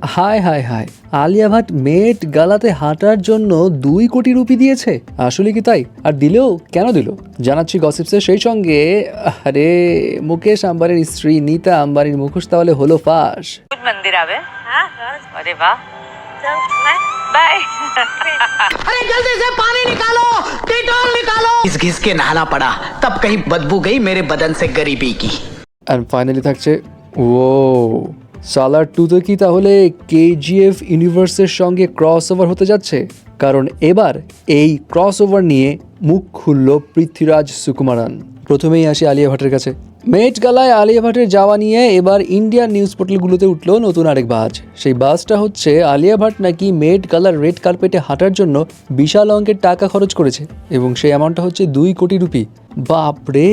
হায় হায় হায়, আলিয়া ভাট মেট গালাতে হাঁটার জন্য 2 কোটি রুপি দিয়েছে। আসলে কি তাই? আর দিলেও কেন দিল জানাচ্ছি গসিপসে। সেই সঙ্গে আরে মুকেশ আম্বানির স্ত্রী নীতা আম্বানির মুখোশ তাহলে হলো ফাঁস। मंदिर आवे हाँ अरे वाह चल बाय अरे जल्दी से पानी निकालो, डेटॉल निकालो। घिस घिस के नहाना पड़ा, तब कहीं बदबू गई मेरे बदन से गरीबी की। অ্যান্ড ফাইনালি থাকছে ও সালার 2 কি তাহলে কেজিএফ ইউনিভার্সের সঙ্গে ক্রস ওভার হতে যাচ্ছে? কারণ এবার এই ক্রস ওভার নিয়ে মুখ খুলল পৃথ্বীরাজ সুকুমারান। প্রথমেই আসি আলিয়া ভাটের কাছে। মেট গালায় আলিয়া ভাটের যাওয়া নিয়ে এবার ইন্ডিয়ান নিউজ পোর্টালগুলোতে উঠলো নতুন আরেক বাজ। সেই বাজটা হচ্ছে আলিয়া ভাট নাকি মেট গালার রেড কার্পেটে হাঁটার জন্য বিশাল অঙ্কের টাকা খরচ করেছে এবং সেই অ্যামাউন্টটা হচ্ছে 2 কোটি রুপি। বাপরে,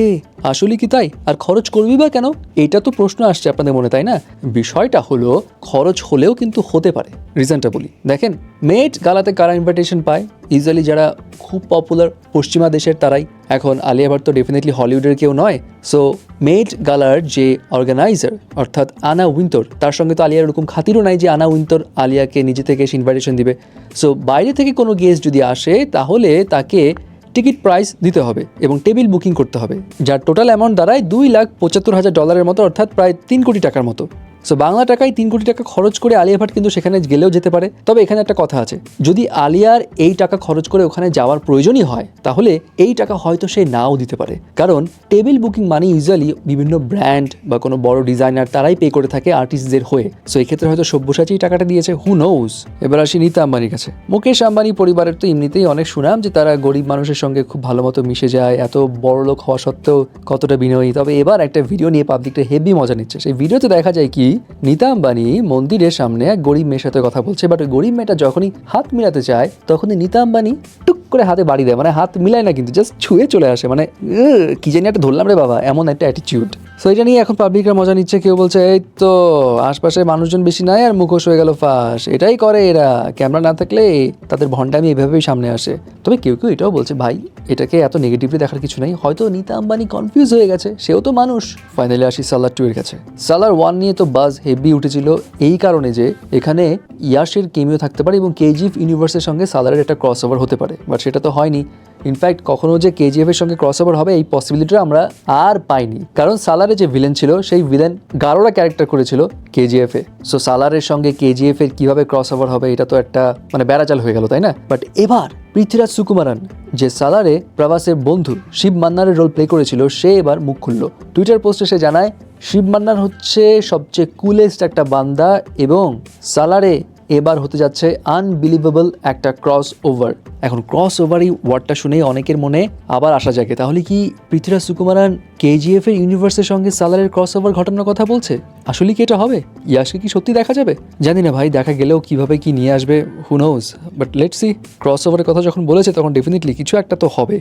আসলে কি তাই? আর খরচ করবি বা কেন? এটা তো প্রশ্ন আসছে আপনাদের মনে, তাই না? বিষয়টা হলো খরচ হলেও কিন্তু হতে পারে। রিজনটা বলি, দেখেন মেট গালাতে কারা ইনভাইটেশন পায়? ইউজুয়ালি যারা খুব পপুলার পশ্চিমা দেশের তারাই। এখন আলিয়া ভাট তো ডেফিনেটলি হলিউডের কেউ নয়। সো মেট গালার যে অর্গানাইজার অর্থাৎ আনা উইন্টর, তার সঙ্গে তো আলিয়ার এরকম খাতিরও নাই যে আনা উইন্টর আলিয়াকে নিজে থেকে এসে ইনভাইটেশন দিবে। সো বাইরে থেকে কোনো গেস্ট যদি আসে তাহলে তাকে টিকিট প্রাইস দিতে হবে এবং টেবিল বুকিং করতে হবে, যার টোটাল অ্যামাউন্ট দাঁড়ায় $2,75,000 মতো, অর্থাৎ প্রায় 3 কোটি টাকার মতো। সো বাংলা টাকায় 3 কোটি টাকা খরচ করে আলিয়া ভাট কিন্তু সেখানে গেলেও যেতে পারে। তবে এখানে একটা কথা আছে, যদি আলিয়ার এই টাকা খরচ করে ওখানে যাওয়ার প্রয়োজনই হয় তাহলে এই টাকা হয়তো সে নাও দিতে পারে। কারণ টেবিল বুকিং মানে ইউজুয়ালি বিভিন্ন ব্র্যান্ড বা কোনো বড় ডিজাইনার তারাই পে করে থাকে আর্টিস্টদের হয়ে। সো এই ক্ষেত্রে হয়তো সব্যসাচী টাকাটা দিয়েছে, হু নোজ। এবার আসি নীতা আম্বানির কাছে। মুকেশ আম্বানি পরিবারের তো এমনিতেই অনেক সুনাম যে তারা গরিব মানুষের সঙ্গে খুব ভালো মতো মিশে যায়, এত বড় লোক হওয়া সত্ত্বেও কতটা বিনয়ী। তবে এবার একটা ভিডিও নিয়ে পাবলিকটা হেভি মজা নিচ্ছে। সেই ভিডিওতে দেখা যায় কি নীতা আম্বানি মন্দিরের সামনে এক গরিব মেয়ের সাথে কথা বলছে, বাট ওই গরিব মেয়েটা যখনই হাত মিলাতে চায় তখনই নীতা আম্বানি টুক করে হাতে বাড়ি দেয়, মানে হাত মিলায় না কিন্তু জাস্ট ছুঁয়ে চলে আসে, মানে কি জানি একটা ধরলাম রে বাবা, এমন একটা অ্যাটিটিউড। সো এটা নিয়ে এখন পাবলিকরা মজা নিচ্ছে। কেউ বলছে এই তো আশপাশে মানুষজন বেশি নাই আর মুখোশ হয়ে গেল ফাঁস, এটাই করে এরা, ক্যামেরা না থাকলে তাদের ভণ্ডামি এভাবেই সামনে আসে। তবে কেউ কেউ এটাও বলছে ভাই এটাকে এত নেগেটিভলি দেখার কিছু নেই, হয়তো নীতা আম্বানি কনফিউজ হয়ে গেছে, সেও তো মানুষ। ফাইনালি আসি সালার 2 এর কাছে। সালার 1 নিয়ে তো বাজ হেভি উঠেছিল এই কারণে যে এখানে ইয়াশের কেমিও থাকতে পারে এবং কেজিএফ ইউনিভার্সের সঙ্গে সালারের একটা ক্রস ওভার হতে পারে, বাট সেটা তো হয়নি। ইনফ্যাক্ট কখনো যে কেজিএফ এর সঙ্গে ক্রস ওভার হবে এই পসিবিলিটিটা আমরা আর পাইনি, কারণ সালারে যে ভিলেন ছিল সেই ভিলেন গারোরা ক্যারেক্টার করেছিল কেজিএফ এ। সো সালারের সঙ্গে কেজিএফ এর কিভাবে ক্রস ওভার হবে এটা তো একটা মানে বেড়াচাল হয়ে গেল, তাই না? বাট এবার পৃথ্বীরাজ সুকুমারান যে সালারে প্রভাসের বন্ধু শিব মান্নারের রোল প্লে করেছিল সে এবার মুখ খুলল। টুইটার পোস্টে সে জানায় শিব মান্নার হচ্ছে সবচেয়ে কুলেস্ট একটা বান্দা এবং সালারে এবার হতে যাচ্ছে আনবিলিভেবল একটা ক্রস ওভার। এখন ক্রস ওভার এই ওয়ার্ডটা শুনেই অনেকের মনে আবার আসা জাগে, তাহলে কি পৃথ্বীরাজ সুকুমারান কেজিএফ এর ইউনিভার্সের সঙ্গে সালারের ক্রস ওভার ঘটানোর কথা বলছে? আসলে কি এটা হবে? ইয়াশকে কি সত্যি দেখা যাবে? জানি না ভাই, দেখা গেলেও কিভাবে কি নিয়ে আসবে who knows, but let's see. Cross ওভারের কথা যখন বলেছে তখন ডেফিনেটলি কিছু একটা তো হবে।